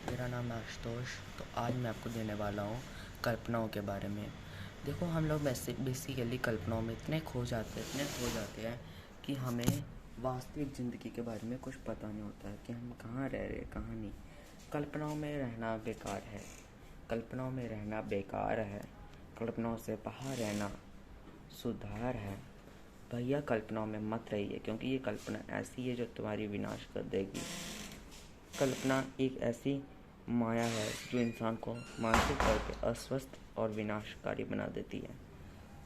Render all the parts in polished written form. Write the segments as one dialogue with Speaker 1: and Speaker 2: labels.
Speaker 1: मेरा नाम है आशुतोष। तो आज मैं आपको देने वाला हूँ कल्पनाओं के बारे में। देखो, हम लोग बेसिकली कल्पनाओं में इतने खो जाते हैं कि हमें वास्तविक ज़िंदगी के बारे में कुछ पता नहीं होता है कि हम कहाँ रह रहे हैं, कहाँ नहीं। कल्पनाओं में रहना बेकार है। कल्पनाओं में रहना बेकार है। कल्पनाओं से बाहर रहना सुधार है। भैया, कल्पनाओं में मत रहिए, क्योंकि ये कल्पना ऐसी है जो तुम्हारी विनाश कर देगी। कल्पना एक ऐसी माया है जो इंसान को मानसिक तौर पे अस्वस्थ और विनाशकारी बना देती है।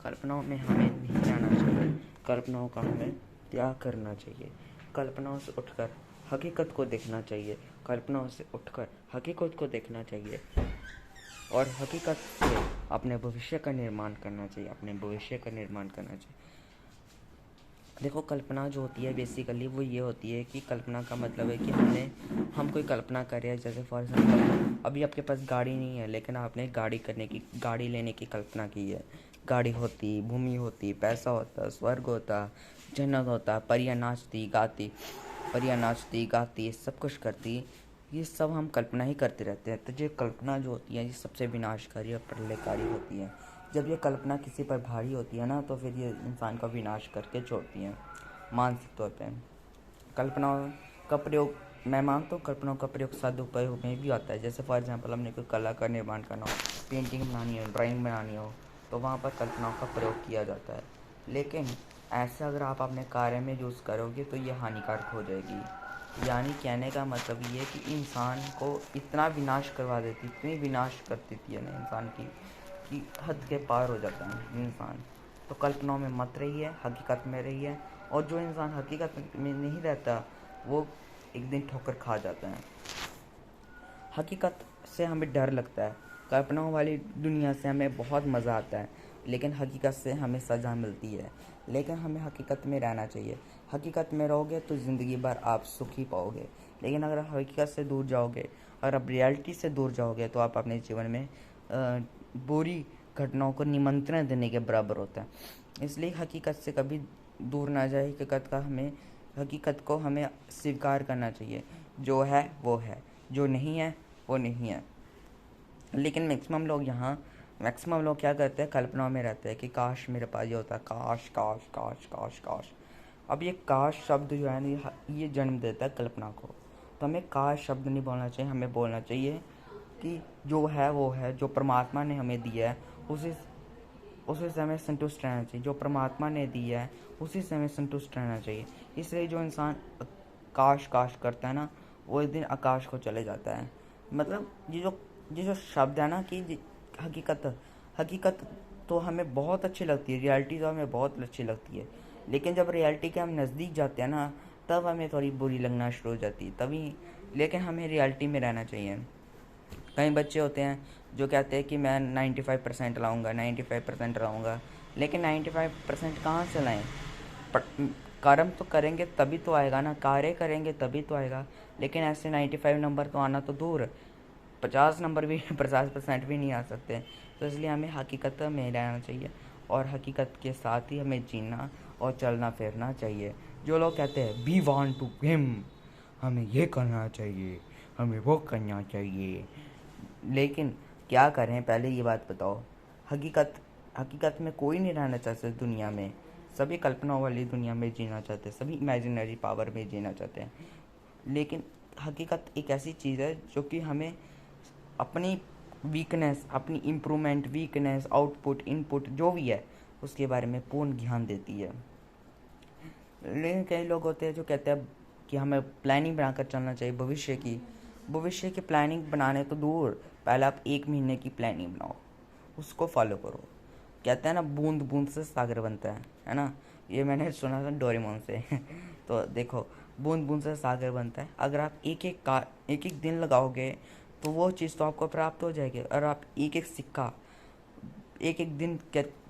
Speaker 1: कल्पनाओं में हमें नहीं रहना चाहिए। कल्पनाओं का हमें त्याग करना चाहिए। कल्पनाओं से उठकर हकीकत को देखना चाहिए। कल्पनाओं से उठकर हकीकत को देखना चाहिए और हकीकत से अपने भविष्य का निर्माण करना चाहिए। देखो, कल्पना जो होती है बेसिकली वो ये होती है कि कल्पना का मतलब है कि हम कोई कल्पना कर रहे हैं। जैसे फॉर एग्जाम्पल, अभी आपके पास गाड़ी नहीं है, लेकिन आपने गाड़ी लेने की कल्पना की है। गाड़ी होती, भूमि होती, पैसा होता, स्वर्ग होता, जन्नत होता, परियां नाचती गाती सब कुछ करती। ये सब हम कल्पना ही करते रहते हैं। तो ये कल्पना जो होती है ये सबसे विनाशकारी और प्रलयकारी होती है। जब ये कल्पना किसी पर भारी होती है ना, तो फिर ये इंसान का विनाश करके छोड़ती है मानसिक तौर पे। कल्पनाओं का प्रयोग, मैं मानता हूँ, कल्पनाओं का प्रयोग सदुपयोग में भी आता है। जैसे फॉर एग्जांपल, हमने कोई कला का निर्माण करना हो, पेंटिंग बनानी हो, ड्राइंग बनानी हो, तो वहाँ पर कल्पनाओं का प्रयोग किया जाता है। लेकिन ऐसे अगर आप अपने कार्य में यूज़ करोगे तो ये हानिकारक हो जाएगी। यानी कहने का मतलब ये है कि इंसान को इतना विनाश करवा देती, इतनी विनाश कर देती है ना इंसान की, कि हद के पार हो जाता है इंसान। तो कल्पनाओं में मत रहिए, हकीकत में रहिए। और जो इंसान हकीकत में नहीं रहता वो एक दिन ठोकर खा जाता है। हकीकत से हमें डर लगता है, कल्पनाओं वाली दुनिया से हमें बहुत मज़ा आता है, लेकिन हकीकत से हमें सज़ा मिलती है। लेकिन हमें हकीकत में रहना चाहिए। हकीकत में रहोगे तो ज़िंदगी भर आप सुख ही पाओगे। लेकिन अगर हकीकत से दूर जाओगे, अगर आप रियलिटी से दूर जाओगे, तो आप अपने जीवन में बुरी घटनाओं को निमंत्रण देने के बराबर होता है। इसलिए हकीकत से कभी दूर ना जाए। हकीकत को हमें स्वीकार करना चाहिए। जो है वो है, जो नहीं है वो नहीं है। लेकिन मैक्सिमम लोग क्या करते हैं, कल्पनाओं में रहते हैं कि काश मेरे पास ये होता, काश काश काश काश काश। अब ये काश शब्द जो है ना, ये जन्म देता है कल्पना को। तो हमें काश शब्द नहीं बोलना चाहिए, हमें बोलना चाहिए कि जो है वो है, जो परमात्मा ने हमें दिया है उसी से हमें संतुष्ट रहना चाहिए। जो परमात्मा ने दिया है उसी से हमें संतुष्ट रहना चाहिए। इसलिए जो इंसान काश काश करता है ना, वो एक दिन आकाश को चले जाता है। मतलब ये जो शब्द है ना कि हकीकत हकीकत तो हमें बहुत अच्छी लगती है, रियलिटी तो हमें बहुत अच्छी लगती है। लेकिन जब रियलिटी के हम नज़दीक जाते हैं ना, तब हमें थोड़ी बुरी लगना शुरू हो जाती है तभी। लेकिन हमें रियलिटी में रहना चाहिए। कई बच्चे होते हैं जो कहते हैं कि मैं 95% लाऊंगा, 95% लाऊंगा। लेकिन 95% कहाँ से लाएं? कर्म तो करेंगे तभी तो आएगा ना, कार्य करेंगे तभी तो आएगा। लेकिन ऐसे 95 नंबर तो आना तो दूर, 50 नंबर भी 50% भी नहीं आ सकते। तो इसलिए हमें हकीकत में रहना चाहिए और हकीकत के साथ ही हमें जीना और चलना फिरना चाहिए। जो लोग कहते हैं वी वांट टू हिम, हमें ये करना चाहिए, हमें वो करना चाहिए, लेकिन क्या करें पहले ये बात बताओ। हकीकत हकीकत में कोई नहीं रहना चाहता दुनिया में। सभी कल्पनाओं वाली दुनिया में जीना चाहते हैं, सभी इमेजिनरी पावर में जीना चाहते हैं। लेकिन हकीकत एक ऐसी चीज़ है जो कि हमें अपनी वीकनेस, अपनी इम्प्रूवमेंट, वीकनेस, आउटपुट, इनपुट जो भी है उसके बारे में पूर्ण ज्ञान देती है। लेकिन कई लोग होते हैं जो कहते हैं कि हमें प्लानिंग बनाकर चलना चाहिए भविष्य की प्लानिंग बनाने तो दूर, पहले आप 1 महीने की प्लानिंग बनाओ, उसको फॉलो करो। कहते हैं ना, बूंद बूंद से सागर बनता है ना। ये मैंने सुना था डोरेमोन से तो देखो, बूंद बूंद से सागर बनता है। अगर आप एक एक दिन लगाओगे तो वो चीज़ तो आपको प्राप्त हो जाएगी। और आप एक एक सिक्का एक एक दिन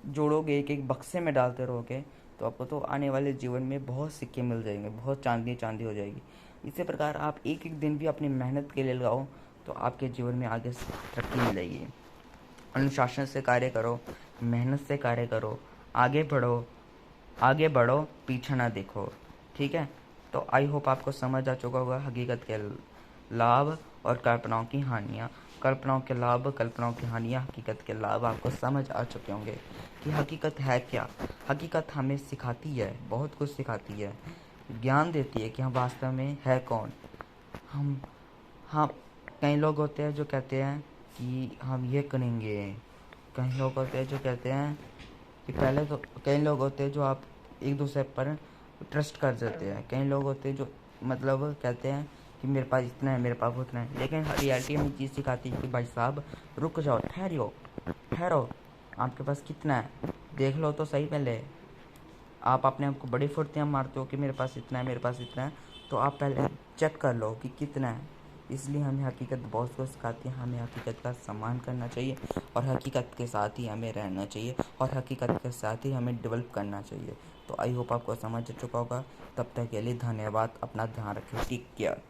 Speaker 1: जोड़ोगे, एक एक बक्से में डालते रहोगे, तो आपको तो आने वाले जीवन में बहुत सिक्के मिल जाएंगे, बहुत चांदी चांदी हो जाएगी। इसी प्रकार आप एक एक दिन भी अपनी मेहनत के लिए लगाओ तो आपके जीवन में आगे तरक्की मिलेगी। अनुशासन से कार्य करो, मेहनत से कार्य करो, आगे बढ़ो, पीछे ना देखो। ठीक है, तो आई होप आपको समझ आ चुका होगा हकीकत के लाभ और कल्पनाओं की हानियाँ। कल्पनाओं के लाभ, कल्पनाओं की हानियाँ, हकीकत के लाभ आपको समझ आ चुके होंगे कि हकीकत है क्या। हकीकत हमें सिखाती है, बहुत कुछ सिखाती है, ज्ञान देती है कि हम वास्तव में है कौन। हम हाँ, कई लोग होते हैं जो कहते हैं कि हम ये करेंगे। कई लोग होते हैं जो कहते हैं कि पहले तो कई लोग होते हैं जो आप एक दूसरे पर ट्रस्ट कर देते हैं। कई लोग होते हैं जो मतलब कहते हैं कि मेरे पास इतना है, मेरे पास उतना है, लेकिन रियलिटी में चीज़ सिखाती है कि भाई साहब रुक जाओ, ठहरो, आपके पास कितना है देख लो तो सही पहले। आप अपने आप को बड़ी फुर्तियाँ मारते हो कि मेरे पास इतना है, मेरे पास इतना है, तो आप पहले चेक कर लो कि कितना है। इसलिए हमें हकीकत बहुत कुछ सिखाती है। हमें हकीकत का सम्मान करना चाहिए और हकीकत के साथ ही हमें रहना चाहिए और हकीकत के साथ ही हमें डेवलप करना चाहिए। तो आई होप आपको समझ चुका होगा। तब तक के लिए धन्यवाद। अपना ध्यान रखें। Take care.